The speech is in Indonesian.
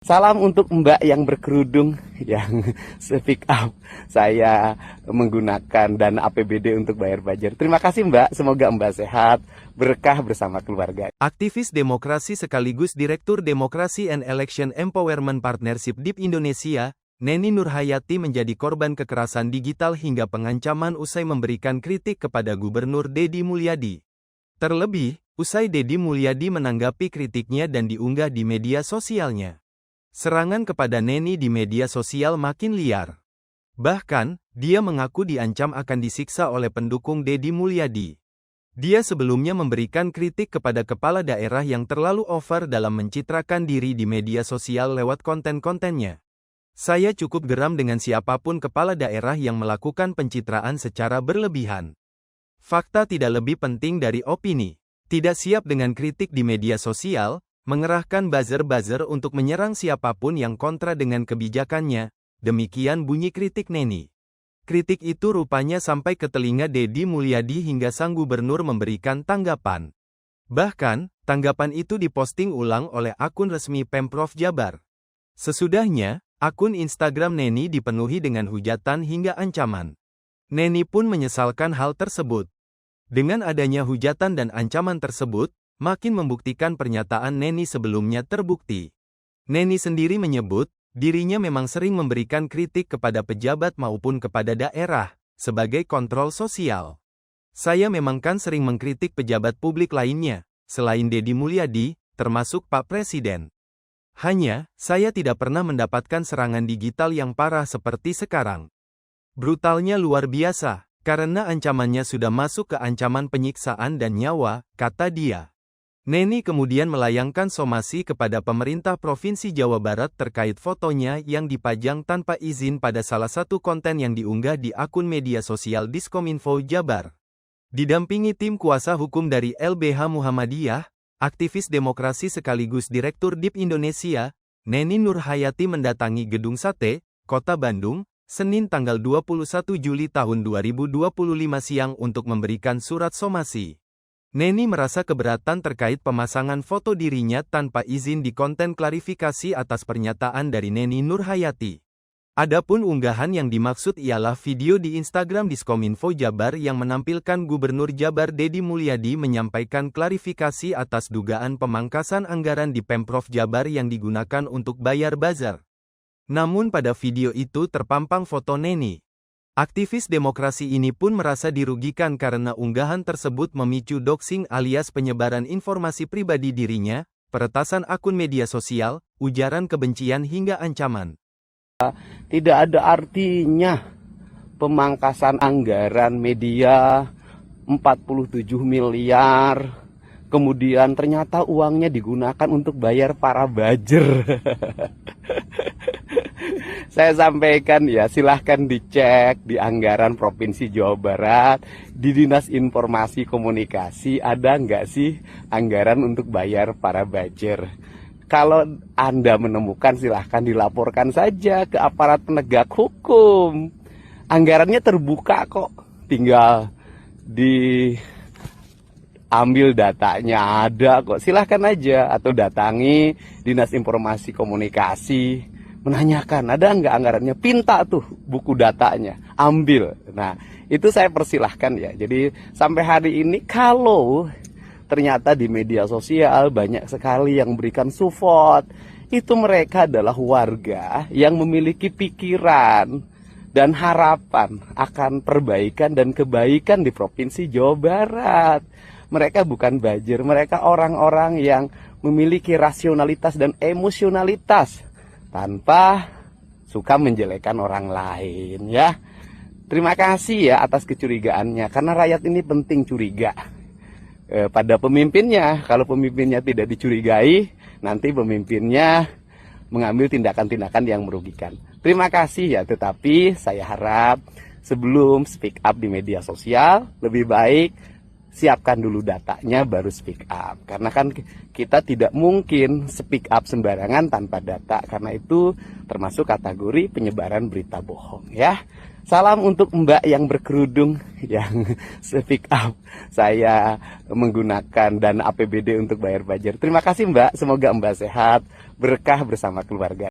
Salam untuk Mbak yang berkerudung, yang speak up. Saya menggunakan dana APBD untuk bayar pajak. Terima kasih Mbak, semoga Mbak sehat, berkah bersama keluarga. Aktivis demokrasi sekaligus Direktur Demokrasi and Election Empowerment Partnership DIP Indonesia, Neni Nurhayati menjadi korban kekerasan digital hingga pengancaman usai memberikan kritik kepada Gubernur Deddy Mulyadi. Terlebih, usai Deddy Mulyadi menanggapi kritiknya dan diunggah di media sosialnya. Serangan kepada Neni di media sosial makin liar. Bahkan, dia mengaku diancam akan disiksa oleh pendukung Deddy Mulyadi. Dia sebelumnya memberikan kritik kepada kepala daerah yang terlalu over dalam mencitrakan diri di media sosial lewat konten-kontennya. Saya cukup geram dengan siapapun kepala daerah yang melakukan pencitraan secara berlebihan. Fakta tidak lebih penting dari opini. Tidak siap dengan kritik di media sosial, mengerahkan buzzer-buzzer untuk menyerang siapapun yang kontra dengan kebijakannya, demikian bunyi kritik Neni. Kritik itu rupanya sampai ke telinga Deddy Mulyadi hingga sang gubernur memberikan tanggapan. Bahkan, tanggapan itu diposting ulang oleh akun resmi Pemprov Jabar. Sesudahnya, akun Instagram Neni dipenuhi dengan hujatan hingga ancaman. Neni pun menyesalkan hal tersebut. Dengan adanya hujatan dan ancaman tersebut, makin membuktikan pernyataan Neni sebelumnya terbukti. Neni sendiri menyebut, dirinya memang sering memberikan kritik kepada pejabat maupun kepada daerah, sebagai kontrol sosial. Saya memang kan sering mengkritik pejabat publik lainnya, selain Deddy Mulyadi, termasuk Pak Presiden. Hanya, saya tidak pernah mendapatkan serangan digital yang parah seperti sekarang. Brutalnya luar biasa, karena ancamannya sudah masuk ke ancaman penyiksaan dan nyawa, kata dia. Neni kemudian melayangkan somasi kepada pemerintah Provinsi Jawa Barat terkait fotonya yang dipajang tanpa izin pada salah satu konten yang diunggah di akun media sosial Diskominfo Jabar. Didampingi tim kuasa hukum dari LBH Muhammadiyah, aktivis demokrasi sekaligus Direktur DIP Indonesia, Neni Nurhayati mendatangi Gedung Sate, Kota Bandung, Senin tanggal 21 Juli tahun 2025 siang untuk memberikan surat somasi. Neni merasa keberatan terkait pemasangan foto dirinya tanpa izin di konten klarifikasi atas pernyataan dari Neni Nurhayati. Adapun unggahan yang dimaksud ialah video di Instagram Diskominfo Jabar yang menampilkan Gubernur Jabar Deddy Mulyadi menyampaikan klarifikasi atas dugaan pemangkasan anggaran di Pemprov Jabar yang digunakan untuk bayar buzzer. Namun pada video itu terpampang foto Neni. Aktivis demokrasi ini pun merasa dirugikan karena unggahan tersebut memicu doxing alias penyebaran informasi pribadi dirinya, peretasan akun media sosial, ujaran kebencian hingga ancaman. Tidak ada artinya pemangkasan anggaran media 47 miliar, kemudian ternyata uangnya digunakan untuk bayar para buzzer. Saya sampaikan ya, silahkan dicek di anggaran Provinsi Jawa Barat, di Dinas Informasi Komunikasi, ada nggak sih anggaran untuk bayar para buzzer. Kalau Anda menemukan, silahkan dilaporkan saja ke aparat penegak hukum. Anggarannya terbuka kok, tinggal diambil datanya, ada kok. Silahkan aja, atau datangi Dinas Informasi Komunikasi, menanyakan, ada nggak anggarannya, pinta tuh buku datanya, ambil. Nah, itu saya persilahkan ya. Jadi sampai hari ini kalau ternyata di media sosial banyak sekali yang memberikan support, itu mereka adalah warga yang memiliki pikiran dan harapan akan perbaikan dan kebaikan di Provinsi Jawa Barat. Mereka bukan buzzer, mereka orang-orang yang memiliki rasionalitas dan emosionalitas tanpa suka menjelekan orang lain ya. Terima kasih ya atas kecurigaannya, karena rakyat ini penting curiga pada pemimpinnya. Kalau pemimpinnya tidak dicurigai, nanti pemimpinnya mengambil tindakan-tindakan yang merugikan. Terima kasih ya, tetapi saya harap sebelum speak up di media sosial, lebih baik siapkan dulu datanya baru speak up. Karena kan kita tidak mungkin speak up sembarangan tanpa data, karena itu termasuk kategori penyebaran berita bohong ya. Salam untuk Mbak yang berkerudung yang speak up. Saya menggunakan dana APBD untuk bayar pajak. Terima kasih Mbak, semoga Mbak sehat, berkah bersama keluarga.